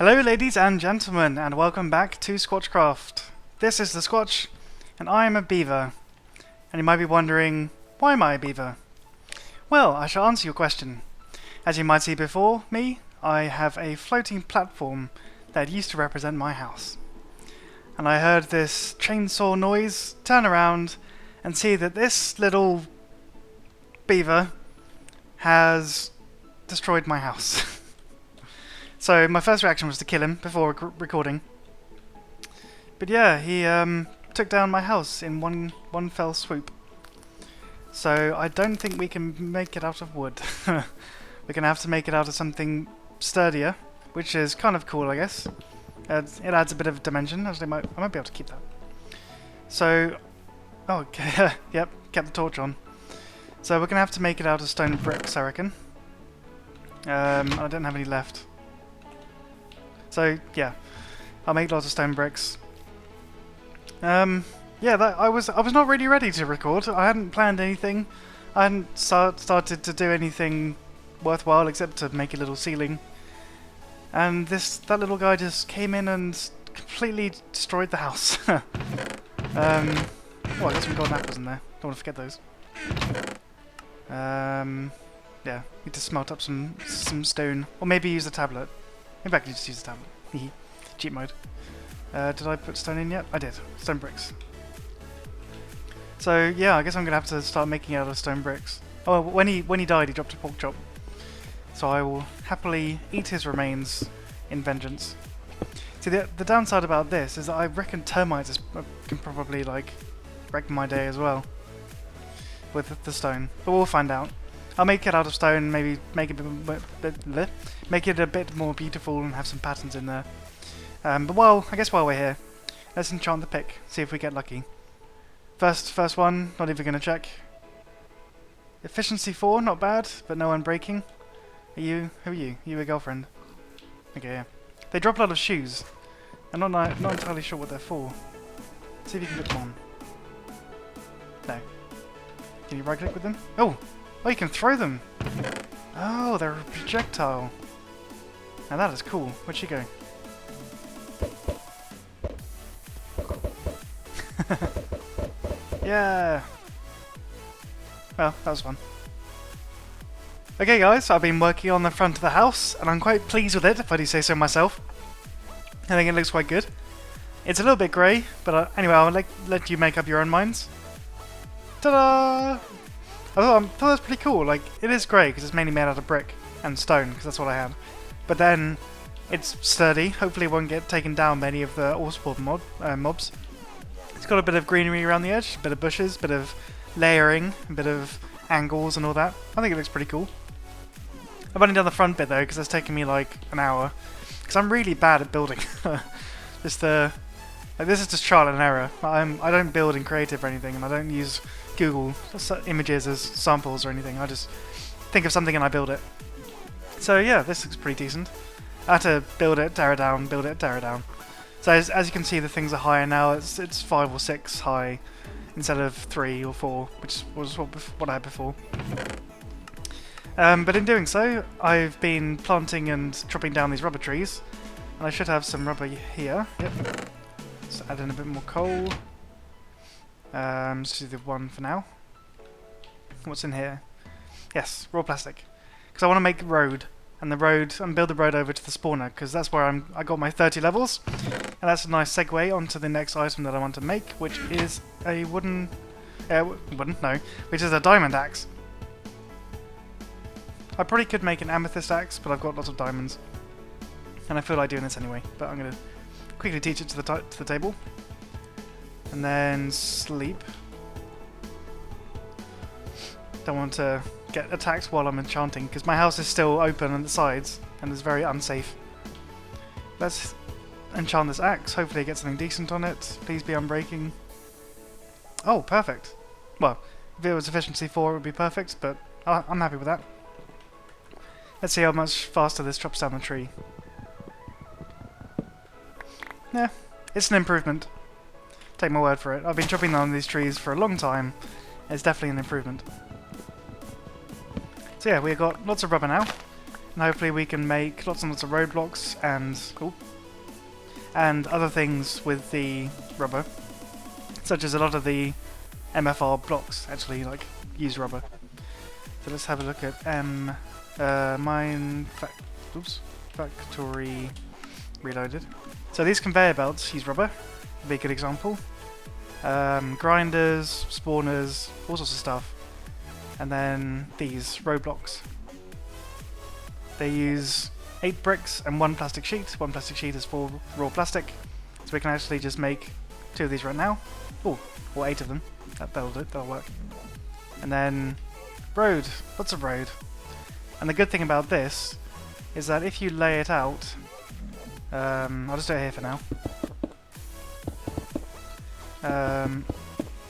Hello ladies and gentlemen, and welcome back to SquatchCraft. This is LeSquatch, and I am a beaver. And you might be wondering, why am I a beaver? Well, I shall answer your question. As you might see before me, I have a floating platform that used to represent my house. And I heard this chainsaw noise, turn around, and see that this little beaver has destroyed my house. So my first reaction was to kill him before recording. But yeah, he took down my house in one fell swoop. So I don't think we can make it out of wood. We're going to have to make it out of something sturdier, which is kind of cool, I guess. It adds a bit of dimension. Actually, I might be able to keep that. So, oh, okay. Yep, kept the torch on. So we're going to have to make it out of stone bricks, I reckon. I don't have any left. So yeah, I'll make lots of stone bricks. Yeah, I was not really ready to record. I hadn't planned anything. I hadn't started to do anything worthwhile except to make a little ceiling. And that little guy just came in and completely destroyed the house. Oh, I got some golden apples in there. Don't want to forget those. Yeah, need to smelt up some stone, or maybe use the tablet. Maybe I can just use the tablet. Cheat mode. Did I put stone in yet? I did. Stone bricks. So yeah, I guess I'm gonna have to start making it out of stone bricks. Oh, when he died, he dropped a pork chop. So I will happily eat his remains in vengeance. See, the downside about this is that I reckon termites can probably like wreck my day as well with the stone. But we'll find out. I'll make it out of stone, maybe make it a bit more beautiful and have some patterns in there. But I guess while we're here, let's enchant the pick, see if we get lucky. First one, not even going to check. Efficiency 4, not bad, but no unbreaking. Who are you? Are you a girlfriend? Okay, yeah. They drop a lot of shoes. I'm not entirely sure what they're for. See if you can put them on. No. Can you right click with them? Oh, you can throw them! Oh, they're a projectile. Now that is cool. Where'd she go? Yeah! Well, that was fun. Okay guys, so I've been working on the front of the house, and I'm quite pleased with it, if I do say so myself. I think it looks quite good. It's a little bit grey, but anyway, I'll let you make up your own minds. Ta-da! I thought that was pretty cool. Like, it is grey because it's mainly made out of brick and stone, because that's what I had. But then it's sturdy. Hopefully, it won't get taken down by any of the Orespawn mobs. It's got a bit of greenery around the edge, a bit of bushes, a bit of layering, a bit of angles and all that. I think it looks pretty cool. I've only done the front bit though, because it's taken me like an hour. Because I'm really bad at building. This is just trial and error. I don't build in creative or anything, and I don't use Google images as samples or anything. I just think of something and I build it. So yeah, this looks pretty decent. I had to build it, tear it down, build it, tear it down. So as you can see, the things are higher now. It's 5 or 6 high instead of 3 or 4, which was what I had before. But in doing so, I've been planting and chopping down these rubber trees, and I should have some rubber here. Yep. So add in a bit more coal. Let's do the one for now. What's in here? Yes, raw plastic. Because I want to make a road, and build the road over to the spawner, because that's where I got my 30 levels, and that's a nice segue onto the next item that I want to make, which is a which is a diamond axe. I probably could make an amethyst axe, but I've got lots of diamonds, and I feel like doing this anyway. But I'm gonna quickly teach it to the table. And then sleep. Don't want to get attacked while I'm enchanting, because my house is still open on the sides, and it's very unsafe. Let's enchant this axe. Hopefully I get something decent on it. Please be unbreaking. Oh, perfect. Well, if it was efficiency 4, it would be perfect, but I'm happy with that. Let's see how much faster this chops down the tree. Yeah, it's an improvement. Take my word for it. I've been chopping down these trees for a long time. It's definitely an improvement. So yeah, we've got lots of rubber now. and hopefully we can make lots and lots of roadblocks and other things with the rubber, such as a lot of the MFR blocks actually like use rubber. So let's have a look at factory reloaded. So these conveyor belts use rubber, would be a good example. Grinders, spawners, all sorts of stuff. And then these roadblocks. They use 8 bricks and 1 plastic sheet. 1 plastic sheet is 4 raw plastic. So we can actually just make 2 of these right now. Oh, or 8 of them. That'll do, that'll work. And then road, lots of road. And the good thing about this is that if you lay it out, I'll just do it here for now.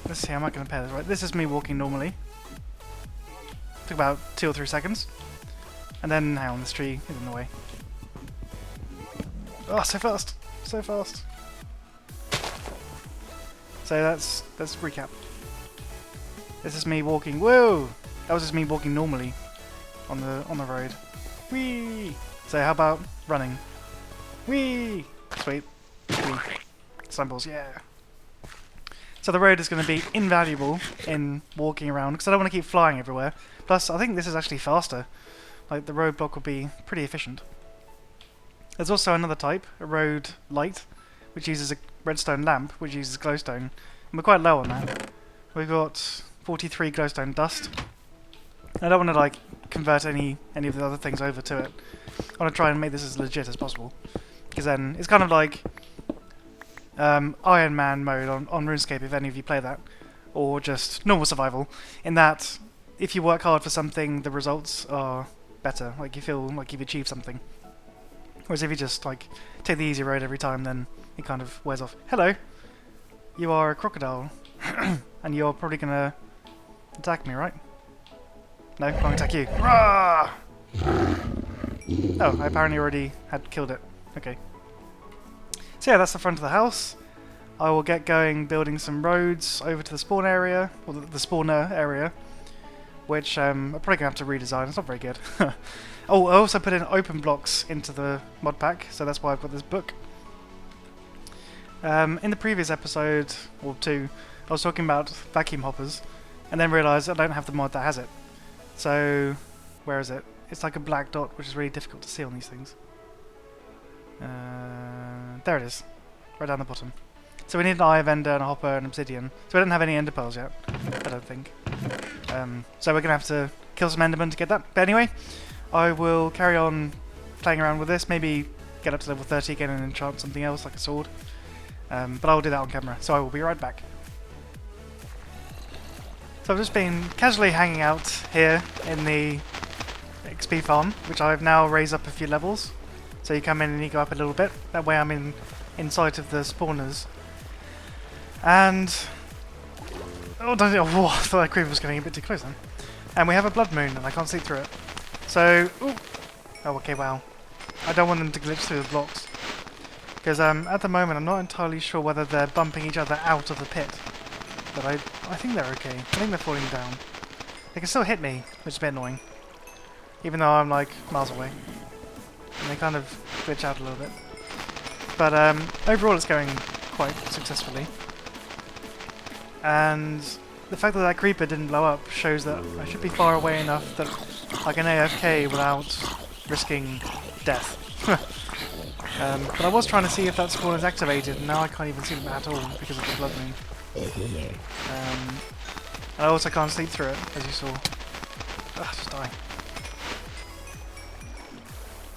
Let's see, how am I going to pair this? Right, this is me walking normally. Took about 2 or 3 seconds. And then, hang on, this tree is in the way. Oh, so fast! So fast! So let's recap. This is me walking. Whoa! That was just me walking normally on the road. Whee! So how about running? Whee! Sweet. Whee. Stumbles, yeah. So the road is going to be invaluable in walking around because I don't want to keep flying everywhere. Plus, I think this is actually faster. Like, the roadblock will be pretty efficient. There's also another type, a road light, which uses a redstone lamp, which uses glowstone. And we're quite low on that. We've got 43 glowstone dust. I don't want to like convert any of the other things over to it. I want to try and make this as legit as possible. Because then it's kind of like Iron Man mode on RuneScape, if any of you play that. Or just normal survival. In that, if you work hard for something, the results are better. Like, you feel like you've achieved something. Whereas if you just like take the easy road every time, then it kind of wears off. Hello! You are a crocodile. And you're probably gonna attack me, right? No, I won't attack you. Rah! Oh, I apparently already had killed it. Okay. So yeah, that's the front of the house. I will get going building some roads over to the spawn area, or the spawner area, which I'm probably going to have to redesign. It's not very good. Oh, I also put in open blocks into the mod pack, so that's why I've got this book. In the previous episode, or 2, I was talking about vacuum hoppers, and then realised I don't have the mod that has it. So, where is it? It's like a black dot, which is really difficult to see on these things. There it is, right down the bottom. So we need an eye of ender and a hopper and obsidian. So we don't have any ender pearls yet, I don't think. So we're going to have to kill some endermen to get that. But anyway, I will carry on playing around with this, maybe get up to level 30 again and enchant something else, like a sword. But I will do that on camera, so I will be right back. So I've just been casually hanging out here in the XP farm, which I've now raised up a few levels. So you come in and you go up a little bit. That way I'm in sight of the spawners. And oh, I thought that creeper was getting a bit too close then. And we have a blood moon, and I can't see through it. So, ooh. Oh, okay, wow. I don't want them to glitch through the blocks. Because at the moment I'm not entirely sure whether they're bumping each other out of the pit. But I think they're okay. I think they're falling down. They can still hit me, which is a bit annoying. Even though I'm like miles away. And they kind of glitch out a little bit. But overall it's going quite successfully. And the fact that that creeper didn't blow up shows that I should be far away enough that I can AFK without risking death. But I was trying to see if that spawn is activated, and now I can't even see them at all because of the blood moon. And I also can't sleep through it, as you saw. Ugh, just die.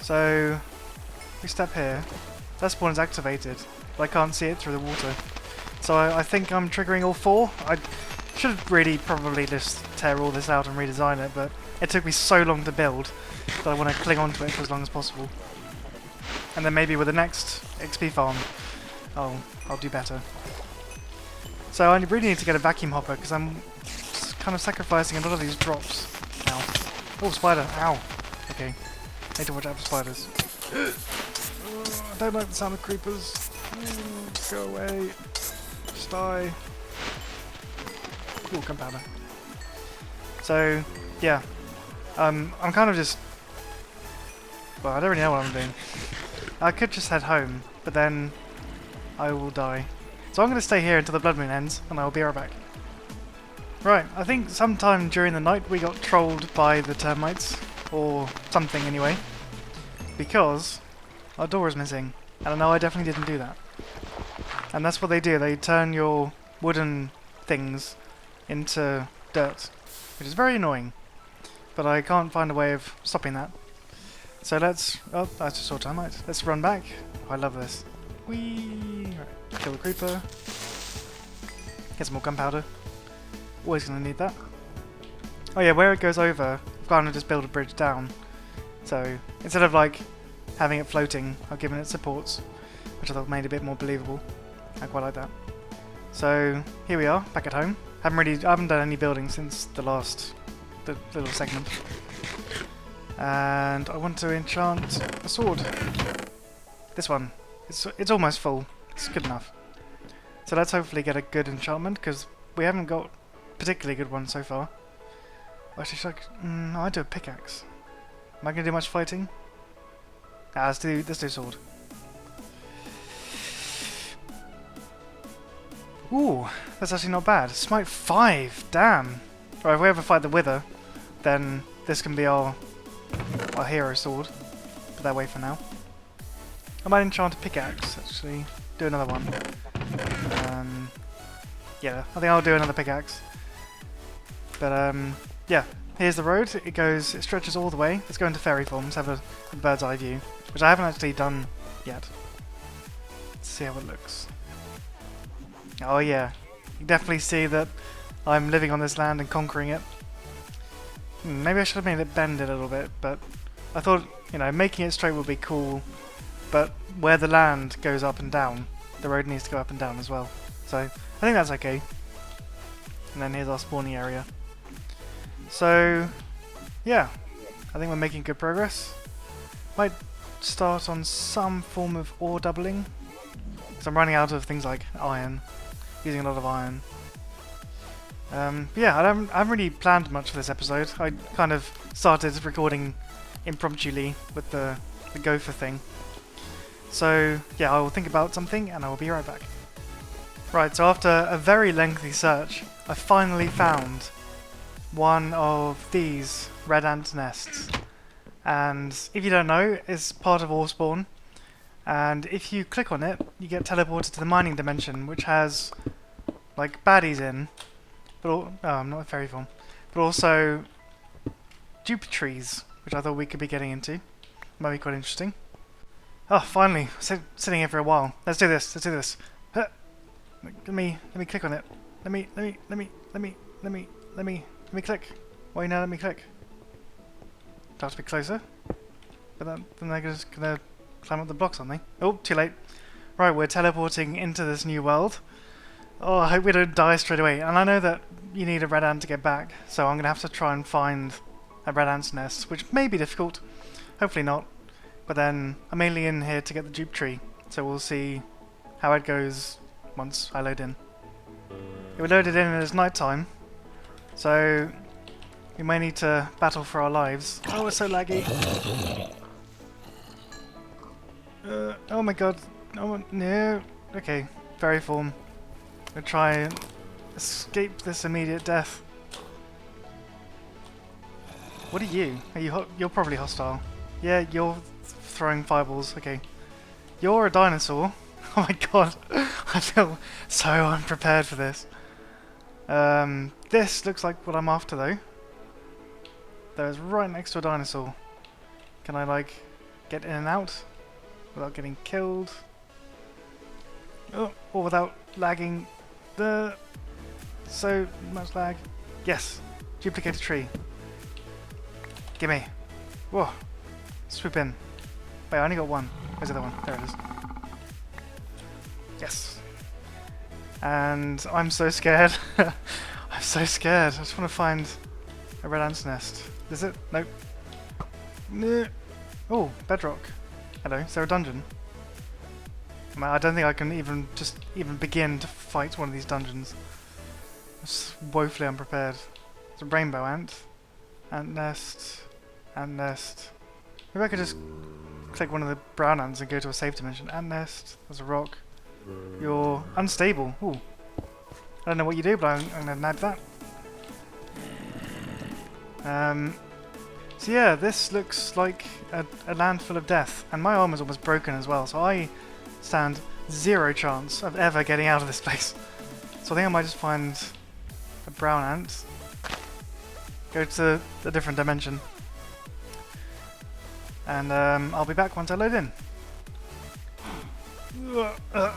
So, we step here. That spawn is activated, but I can't see it through the water. So I think I'm triggering all 4. I should really probably just tear all this out and redesign it, but it took me so long to build that I want to cling on to it for as long as possible. And then maybe with the next XP farm, I'll do better. So I really need to get a vacuum hopper because I'm kind of sacrificing a lot of these drops now. Oh, spider! Ow! Okay, need to watch out for spiders. I don't like the sound of creepers. Go away. Just die. Ooh, gunpowder. So yeah, I'm kind of just Well, I don't really know what I'm doing. I could just head home, but then I will die. So I'm going to stay here until the blood moon ends, and I will be right back. Right, I think sometime during the night we got trolled by the termites, or something anyway, because our door is missing, and I know I definitely didn't do that. And that's what they do, they turn your wooden things into dirt, which is very annoying, but I can't find a way of stopping that. So let's... oh, I just saw termite. Let's run back. I love this. Whee! Right, kill the creeper. Get some more gunpowder. Always going to need that. Oh yeah, where it goes over, I've gone and just build a bridge down. So instead of like having it floating, I've given it supports, which I thought made it a bit more believable. I quite like that. So here we are, back at home. I haven't done any building since the little segment. And I want to enchant a sword. This one. It's almost full. It's good enough. So let's hopefully get a good enchantment, because we haven't got particularly good one so far. Actually, should I... no, I do a pickaxe. Am I going to do much fighting? Ah, let's do sword. Ooh, that's actually not bad. Smite 5, damn. Right, if we ever fight the Wither, then this can be our hero sword. Put that away for now. I might enchant a pickaxe, actually. Do another one. Yeah, I think I'll do another pickaxe. But yeah, here's the road. It stretches all the way. Let's go into fairy form. Let's have a bird's eye view, which I haven't actually done yet. Let's see how it looks. Oh yeah, you can definitely see that I'm living on this land and conquering it. Maybe I should have made it bend a little bit, but I thought, you know, making it straight would be cool, but where the land goes up and down, the road needs to go up and down as well. So I think that's okay. And then here's our spawning area. So yeah, I think we're making good progress. Might start on some form of ore doubling, because I'm running out of things like iron, using a lot of iron. Yeah, I haven't really planned much for this episode. I kind of started recording impromptuly with the gopher thing. So yeah, I will think about something and I will be right back. Right, so after a very lengthy search, I finally found one of these red ant nests. And if you don't know, it's part of Orespawn. And if you click on it, you get teleported to the mining dimension, which has like baddies in, but oh, I'm not a fairy form, but also dupe trees, which I thought we could be getting into. Might be quite interesting. Oh, finally, sitting here for a while. Let's do this. Let's do this. Let me click on it. Let me click. Why now? Let me click. Do I have to be closer? But then they're just gonna climb up the blocks, aren't they? Oh, too late. Right, we're teleporting into this new world. Oh, I hope we don't die straight away. And I know that you need a red ant to get back, so I'm gonna have to try and find a red ant's nest, which may be difficult. Hopefully not. But then I'm mainly in here to get the dupe tree, so we'll see how it goes once I load in. We loaded in and it's night time, so we may need to battle for our lives. Oh, it's so laggy. Oh my god. Oh no. Okay, fairy form. I'm gonna try and escape this immediate death. What are you? Are you you're probably hostile. Yeah, you're throwing fireballs. Okay. You're a dinosaur. Oh my god. I feel so unprepared for this. This looks like what I'm after though. That is right next to a dinosaur. Can I like get in and out without getting killed? Oh, or without lagging so much lag. Yes. Duplicate a tree. Gimme. Whoa. Swoop in. Wait, I only got one. Where's the other one? There it is. Yes. And I'm so scared. I'm so scared. I just want to find a red ant's nest. Is it? Nope. No. Oh, bedrock. Hello. Is there a dungeon? I don't think I can even begin to fight one of these dungeons. I'm just woefully unprepared. It's a rainbow ant. Ant nest. Ant nest. Maybe I could just click one of the brown ants and go to a safe dimension. Ant nest. There's a rock. You're unstable. Ooh. I don't know what you do, but I'm going to nab that. So yeah, this looks like a land full of death. And my armor's almost broken as well, so I stand zero chance of ever getting out of this place. So I think I might just find a brown ant. Go to a different dimension. And I'll be back once I load in. That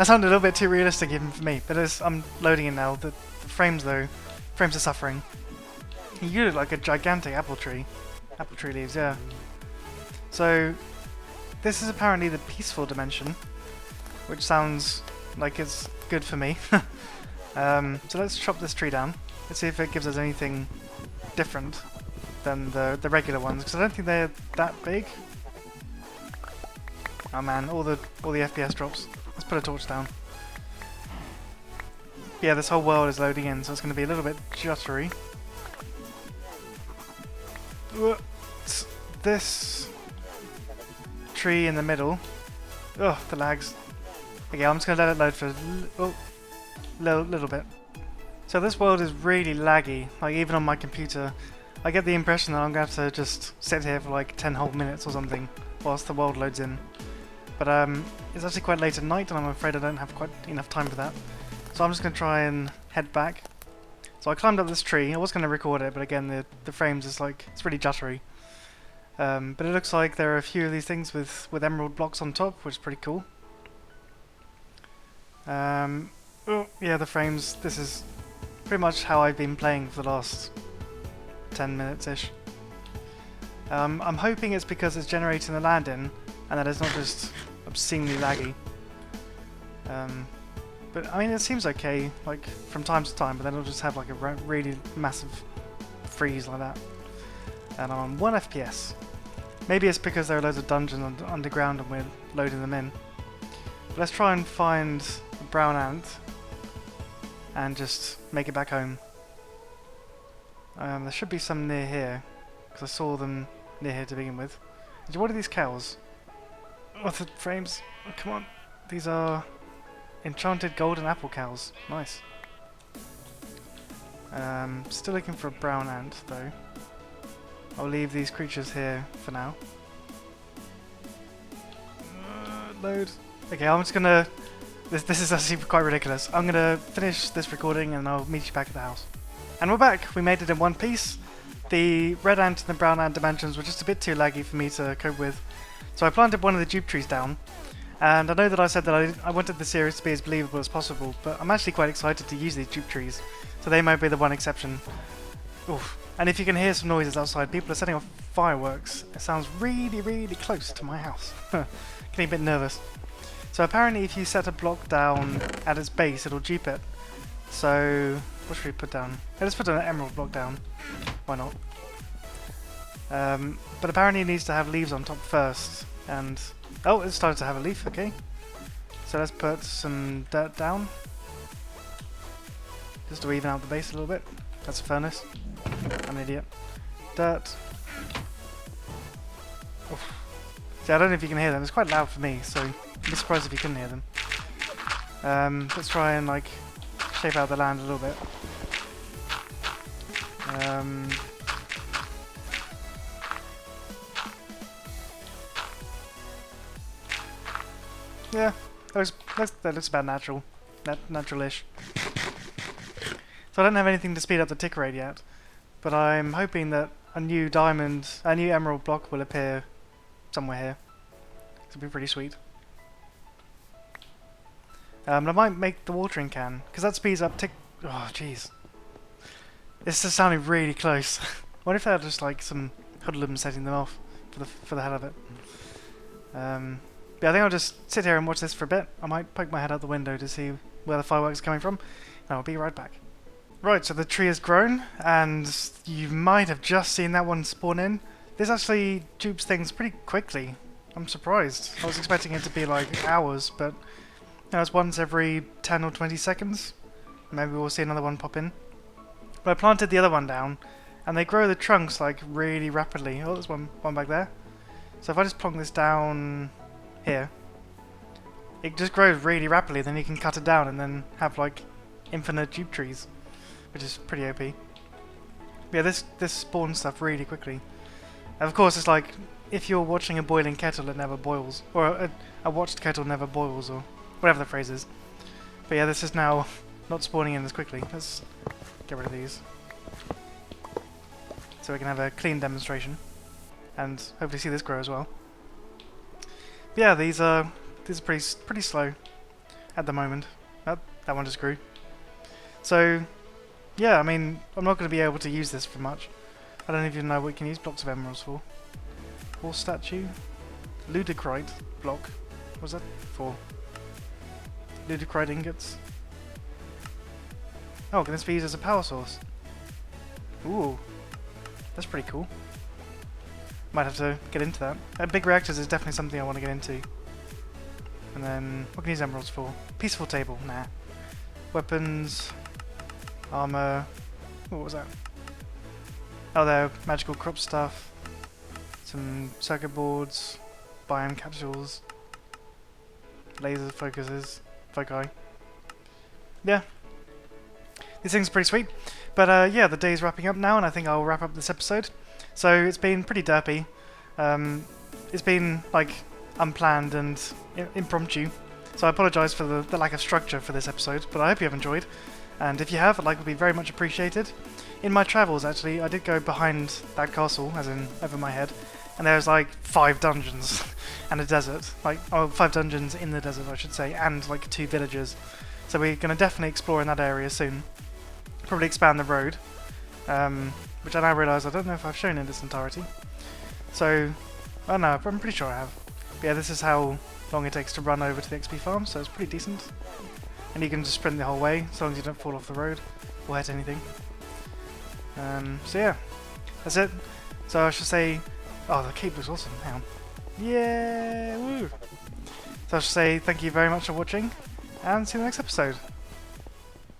sounded a little bit too realistic even for me, but as I'm loading in now, the frames though, frames are suffering. You look like a gigantic apple tree. Apple tree leaves, yeah. So, this is apparently the peaceful dimension, which sounds like it's good for me. So let's chop this tree down. Let's see if it gives us anything different than the regular ones, because I don't think they're that big. Oh man, all the FPS drops. Let's put a torch down. Yeah, this whole world is loading in, so it's going to be a little bit jittery. This tree in the middle. Oh, the lags. Okay, I'm just going to let it load for a little bit. So this world is really laggy, like even on my computer. I get the impression that I'm going to have to just sit here for like 10 whole minutes or something whilst the world loads in. But it's actually quite late at night and I'm afraid I don't have quite enough time for that. So I'm just going to try and head back. So I climbed up this tree. I was going to record it, but again the frames is like, it's really jittery. But it looks like there are a few of these things with emerald blocks on top, which is pretty cool. Oh yeah, the frames. This is pretty much how I've been playing for the last 10 minutes-ish. I'm hoping it's because it's generating the land in, and that it's not just obscenely laggy. But I mean, it seems okay, like from time to time, but then it'll just have like a really massive freeze like that. And I'm on 1 FPS. Maybe it's because there are loads of dungeons underground and we're loading them in. But let's try and find a brown ant and just make it back home. There should be some near here, because I saw them near here to begin with. What are these cows? Oh, the frames. Oh, come on. These are enchanted golden apple cows. Nice. Still looking for a brown ant, though. I'll leave these creatures here for now. Load. Okay, I'm just gonna... This is actually quite ridiculous. I'm gonna finish this recording and I'll meet you back at the house. And we're back! We made it in one piece. The red ant and the brown ant dimensions were just a bit too laggy for me to cope with. So I planted one of the dupe trees down. And I know that I said that I wanted the series to be as believable as possible, but I'm actually quite excited to use these dupe trees. So they might be the one exception. Oof. And if you can hear some noises outside, people are setting off fireworks. It sounds really, really close to my house. Getting a bit nervous. So apparently if you set a block down at its base, it'll dupe it. So, what should we put down? Let's put an emerald block down. Why not? But apparently it needs to have leaves on top first. And, oh, it started to have a leaf, okay. So let's put some dirt down. Just to even out the base a little bit. That's a furnace. I'm an idiot. Dirt. Oof. See, I don't know if you can hear them. It's quite loud for me, so I'd be surprised if you couldn't hear them. Let's try and like shape out the land a little bit. Yeah, that looks about natural. Natural-ish. So I don't have anything to speed up the tick rate yet, but I'm hoping that a new emerald block will appear somewhere here. It'll be pretty sweet. I might make the watering can, because that speeds up tick... Oh, jeez. This is sounding really close. What if they're just like some hoodlums setting them off for the hell of it? But I think I'll just sit here and watch this for a bit. I might poke my head out the window to see where the fireworks are coming from, and I'll be right back. Right, so the tree has grown, and you might have just seen that one spawn in. This actually dupes things pretty quickly. I'm surprised. I was expecting it to be like hours, but it's once every 10 or 20 seconds. Maybe we'll see another one pop in. But I planted the other one down, and they grow the trunks like really rapidly. Oh, there's one back there. So if I just plonk this down here, it just grows really rapidly. Then you can cut it down and then have like infinite dupe trees, which is pretty OP. Yeah, this spawns stuff really quickly. And of course, it's like if you're watching a boiling kettle, it never boils, or a watched kettle never boils, or whatever the phrase is. But yeah, this is now not spawning in as quickly. Let's get rid of these, so we can have a clean demonstration, and hopefully see this grow as well. But yeah, these are pretty slow at the moment. That one just grew. So yeah, I mean, I'm not going to be able to use this for much. I don't even know what we can use blocks of emeralds for. Horse statue, ludicrite block. What was that for? Ludicrite ingots. Oh, can this be used as a power source? Ooh, that's pretty cool. Might have to get into that. Big reactors is definitely something I want to get into. And then, what can I use emeralds for? Peaceful table, nah. Weapons, armor. What was that? Oh, there, magical crop stuff. Some circuit boards, biome capsules, laser focuses, foci. Yeah, these things are pretty sweet. But yeah, the day's wrapping up now, and I think I'll wrap up this episode. So it's been pretty derpy. It's been like unplanned and impromptu. So I apologise for the lack of structure for this episode, but I hope you have enjoyed. And if you have, a like would be very much appreciated. In my travels, actually, I did go behind that castle, as in over my head, and there's like 5 dungeons and a desert. Like, oh, 5 dungeons in the desert, I should say, and like 2 villages. So we're going to definitely explore in that area soon. Probably expand the road, which I now realise I don't know if I've shown in its entirety. So, I don't know, I'm pretty sure I have. But yeah, this is how long it takes to run over to the XP farm, so it's pretty decent. And you can just sprint the whole way, as long as you don't fall off the road or hit anything. So yeah, that's it. So I should say, oh, the cape looks awesome. Hang on. Yeah, woo! So I should say thank you very much for watching, and see you in the next episode.